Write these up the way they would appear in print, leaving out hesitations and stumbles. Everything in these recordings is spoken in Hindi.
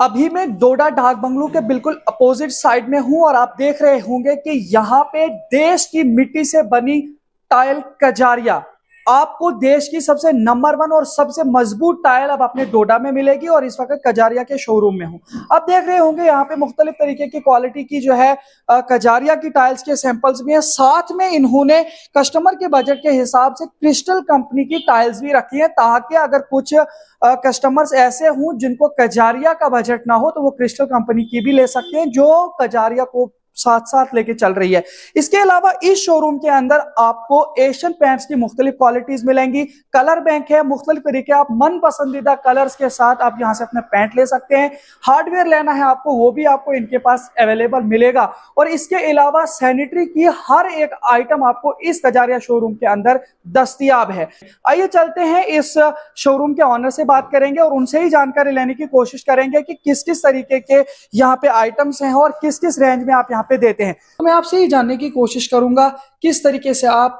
अभी मैं डोडा डाक बंगलू के बिल्कुल अपोजिट साइड में हूं और आप देख रहे होंगे कि यहाँ पे देश की मिट्टी से बनी टाइल कजारिया आपको देश की सबसे नंबर वन और सबसे मजबूत टाइल अब अपने डोडा में मिलेगी। और इस वक्त कजारिया के शोरूम में हूं। आप देख रहे होंगे यहाँ पे मुख्तलिफ तरीके की क्वालिटी की जो है कजारिया की टाइल्स के सैंपल्स भी हैं। साथ में इन्होंने कस्टमर के बजट के हिसाब से क्रिस्टल कंपनी की टाइल्स भी रखी है, ताकि अगर कुछ कस्टमर्स ऐसे हों जिनको कजारिया का बजट ना हो तो वो क्रिस्टल कंपनी की भी ले सकते हैं, जो कजारिया को साथ साथ लेके चल रही है। इसके अलावा इस शोरूम के अंदर आपको एशियन पेंट्स की मुख्तलिफ क्वालिटीज मिलेंगी। कलर बैंक है, मुख्तलिफ तरीके आप मन पसंदीदा कलर्स के साथ आप यहां से अपने पेंट ले सकते हैं। हार्डवेयर लेना है आपको, वो भी आपको इनके पास अवेलेबल मिलेगा। और इसके अलावा सैनिटरी की हर एक आइटम आपको इस कजारिया शोरूम के अंदर दस्तयाब है। आइए चलते हैं, इस शोरूम के ऑनर से बात करेंगे और उनसे ही जानकारी लेने की कोशिश करेंगे कि किस किस तरीके के यहाँ पे आइटम्स हैं और किस किस रेंज में आप यहाँ पे देते हैं। तो मैं आपसे ही जानने की कोशिश करूंगा किस तरीके से आप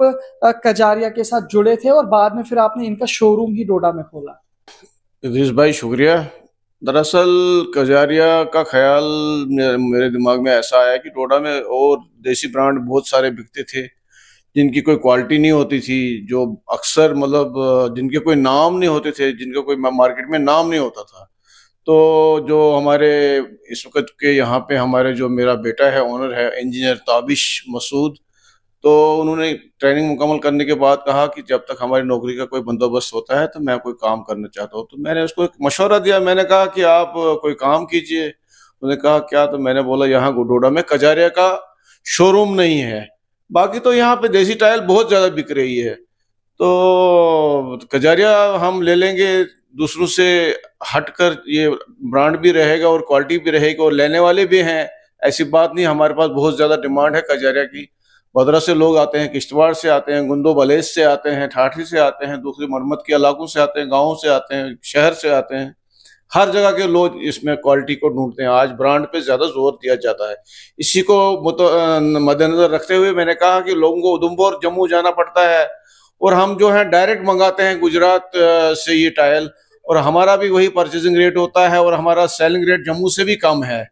कजारिया के साथ जुड़े थे और बाद में फिर आपने इनका शोरूम ही डोडा में खोला। इद्रिस भाई शुक्रिया। दरअसल कजारिया का ख्याल मेरे दिमाग में ऐसा आया कि डोडा में और देसी ब्रांड बहुत सारे बिकते थे जिनकी कोई क्वालिटी नहीं होती थी, जो अक्सर मतलब जिनके कोई नाम नहीं होते थे, जिनका कोई मार्केट में नाम नहीं होता था। तो जो हमारे इस वक्त के यहाँ पे हमारे जो मेरा बेटा है ओनर है इंजीनियर ताबिश मसूद, तो उन्होंने ट्रेनिंग मुकम्मल करने के बाद कहा कि जब तक हमारी नौकरी का कोई बंदोबस्त होता है तो मैं कोई काम करना चाहता हूँ। तो मैंने उसको एक मशवरा दिया, मैंने कहा कि आप कोई काम कीजिए। उन्होंने कहा क्या? तो मैंने बोला यहाँ डोडा में कजारिया का शोरूम नहीं है, बाकी तो यहाँ पे देसी टाइल बहुत ज्यादा बिक रही है, तो कजारिया हम ले लेंगे। दूसरों से हटकर ये ब्रांड भी रहेगा और क्वालिटी भी रहेगी और लेने वाले भी हैं, ऐसी बात नहीं। हमारे पास बहुत ज्यादा डिमांड है कजारिया की। बदरा से लोग आते हैं, किश्तवाड़ से आते हैं, गुंदो बलेज से आते हैं, ठाठी से आते हैं, दूसरी मरम्मत के इलाकों से आते हैं, गाँव से आते हैं, शहर से आते हैं। हर जगह के लोग इसमें क्वालिटी को ढूंढते हैं। आज ब्रांड पे ज्यादा जोर दिया जाता है। इसी को मद्देनजर रखते हुए मैंने कहा कि लोगों को उधमपुर जम्मू जाना पड़ता है और हम जो है डायरेक्ट मंगाते हैं गुजरात से ये टाइल, और हमारा भी वही परचेजिंग रेट होता है और हमारा सेलिंग रेट जम्मू से भी कम है।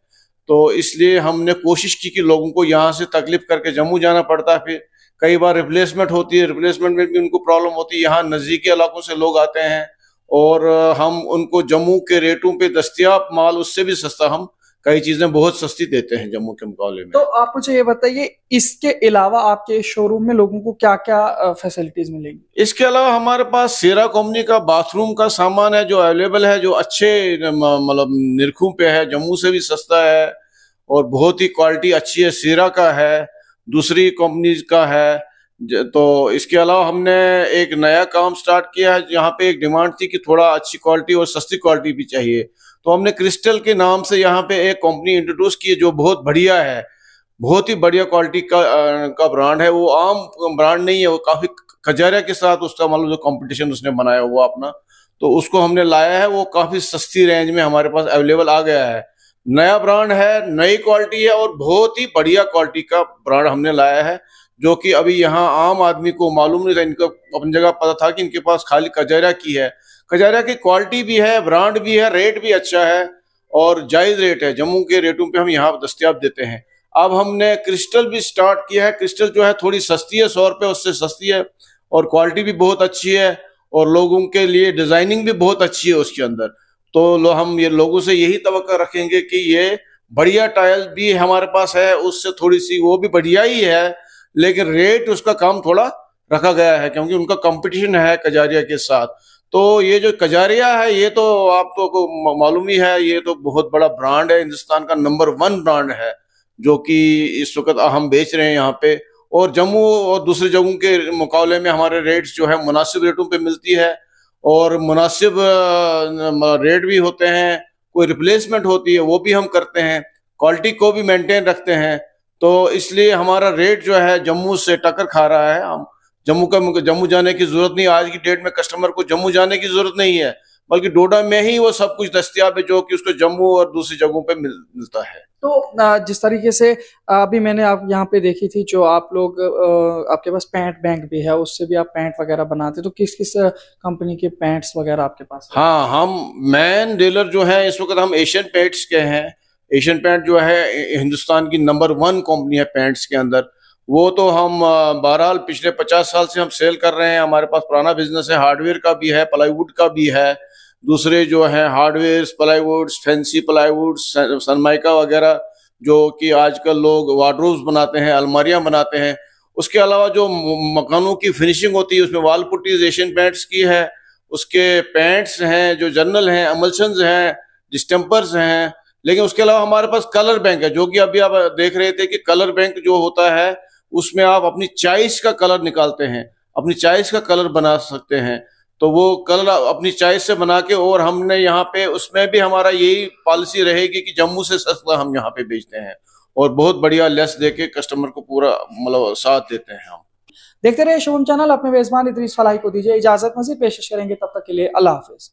तो इसलिए हमने कोशिश की कि लोगों को यहाँ से तकलीफ करके जम्मू जाना पड़ता है, फिर कई बार रिप्लेसमेंट होती है, रिप्लेसमेंट में भी उनको प्रॉब्लम होती है। यहाँ नजदीकी इलाकों से लोग आते हैं और हम उनको जम्मू के रेटों पे दस्तयाब माल उससे भी सस्ता, हम कई चीजें बहुत सस्ती देते हैं जम्मू के मुकाबले में। तो आप मुझे ये बताइए, इसके अलावा आपके शोरूम में लोगों को क्या क्या फैसिलिटीज मिलेंगी? इसके अलावा हमारे पास सेरा कंपनी का बाथरूम का सामान है जो अवेलेबल है, जो अच्छे मतलब निरखों पे है, जम्मू से भी सस्ता है और बहुत ही क्वालिटी अच्छी है। सेरा का है, दूसरी कंपनीज का है। तो इसके अलावा हमने एक नया काम स्टार्ट किया है। यहाँ पे एक डिमांड थी कि थोड़ा अच्छी क्वालिटी और सस्ती क्वालिटी भी चाहिए, तो हमने क्रिस्टल के नाम से यहाँ पे एक कंपनी इंट्रोड्यूस की है जो बहुत बढ़िया है, बहुत ही बढ़िया क्वालिटी का ब्रांड है। वो आम ब्रांड नहीं है, वो काफी कजारिया के साथ उसका मतलब जो कंपटीशन उसने बनाया हुआ अपना, तो उसको हमने लाया है। वो काफी सस्ती रेंज में हमारे पास अवेलेबल आ गया है। नया ब्रांड है, नई क्वालिटी है और बहुत ही बढ़िया क्वालिटी का ब्रांड हमने लाया है, जो कि अभी यहाँ आम आदमी को मालूम नहीं था। इनको अपनी जगह पता था कि इनके पास खाली कजारिया की है। कजारिया की क्वालिटी भी है, ब्रांड भी है, रेट भी अच्छा है और जायज रेट है। जम्मू के रेटों पे हम यहाँ दस्तयाब देते हैं। अब हमने क्रिस्टल भी स्टार्ट किया है। क्रिस्टल जो है थोड़ी सस्ती है, 100 रुपये उससे सस्ती है और क्वालिटी भी बहुत अच्छी है और लोगों के लिए डिजाइनिंग भी बहुत अच्छी है उसके अंदर। तो हम ये लोगों से यही तवक्को रखेंगे कि ये बढ़िया टाइल भी हमारे पास है, उससे थोड़ी सी वो भी बढ़िया ही है, लेकिन रेट उसका काम थोड़ा रखा गया है क्योंकि उनका कंपटीशन है कजारिया के साथ। तो ये जो कजारिया है ये तो आपको मालूम ही है, ये तो बहुत बड़ा ब्रांड है, हिंदुस्तान का नंबर 1 ब्रांड है जो कि इस वक्त हम बेच रहे हैं यहाँ पे। और जम्मू और दूसरी जगहों के मुकाबले में हमारे रेट्स जो है मुनासिब रेटों पे मिलती है और मुनासिब रेट भी होते हैं। कोई रिप्लेसमेंट होती है वो भी हम करते हैं, क्वालिटी को भी मेंटेन रखते हैं। तो इसलिए हमारा रेट जो है जम्मू से टक्कर खा रहा है। हम जम्मू जाने की जरूरत नहीं, आज की डेट में कस्टमर को जम्मू जाने की जरूरत नहीं है, बल्कि डोडा में ही वो सब कुछ दस्तियाब है जो कि उसको जम्मू और दूसरी जगहों पे मिलता है। तो जिस तरीके से अभी मैंने आप यहाँ पे देखी थी, जो आप लोग आपके पास पैंट बैंक भी है, उससे भी आप पैंट वगैरह बनाते, तो किस किस कंपनी के पैंट्स वगैरह आपके पास है? हाँ, हम मैन डीलर जो है इस वक्त हम एशियन पेंट्स के हैं। एशियन पेंट जो है हिंदुस्तान की नंबर 1 कंपनी है पेंट्स के अंदर। वो तो हम बहरहाल पिछले 50 साल से हम सेल कर रहे हैं। हमारे पास पुराना बिजनेस है, हार्डवेयर का भी है, प्लाईवुड का भी है। दूसरे जो है hardware, plywood, fancy plywood, Sunmica वगैरह, जो कि आजकल लोग वार्डरोब्स बनाते हैं, अलमारियां बनाते हैं। उसके अलावा जो मकानों की फिनिशिंग होती है उसमें वाल पुट्टीज एशियन पेंट्स की है। उसके पैंट्स हैं जो जर्नल हैं, एमल्शंस हैं, डिस्टेम्पर्स हैं। लेकिन उसके अलावा हमारे पास कलर बैंक है, जो कि अभी आप देख रहे थे कि कलर बैंक जो होता है उसमें आप अपनी चॉइस का कलर निकालते हैं, अपनी चॉइस का कलर बना सकते हैं। तो वो कलर अपनी चॉइस से बना के, और हमने यहाँ पे उसमें भी हमारा यही पॉलिसी रहेगी कि जम्मू से सस्ता हम यहाँ पे बेचते हैं और बहुत बढ़िया लेस देके कस्टमर को पूरा मतलब साथ देते हैं हम। देखते रहिए शुभम चैनल। अपने मेजबान इदरीस फलाही को दीजिए इजाजत, मज़ीद पेशकश करेंगे, तब तक के लिए अल्लाह हाफिज।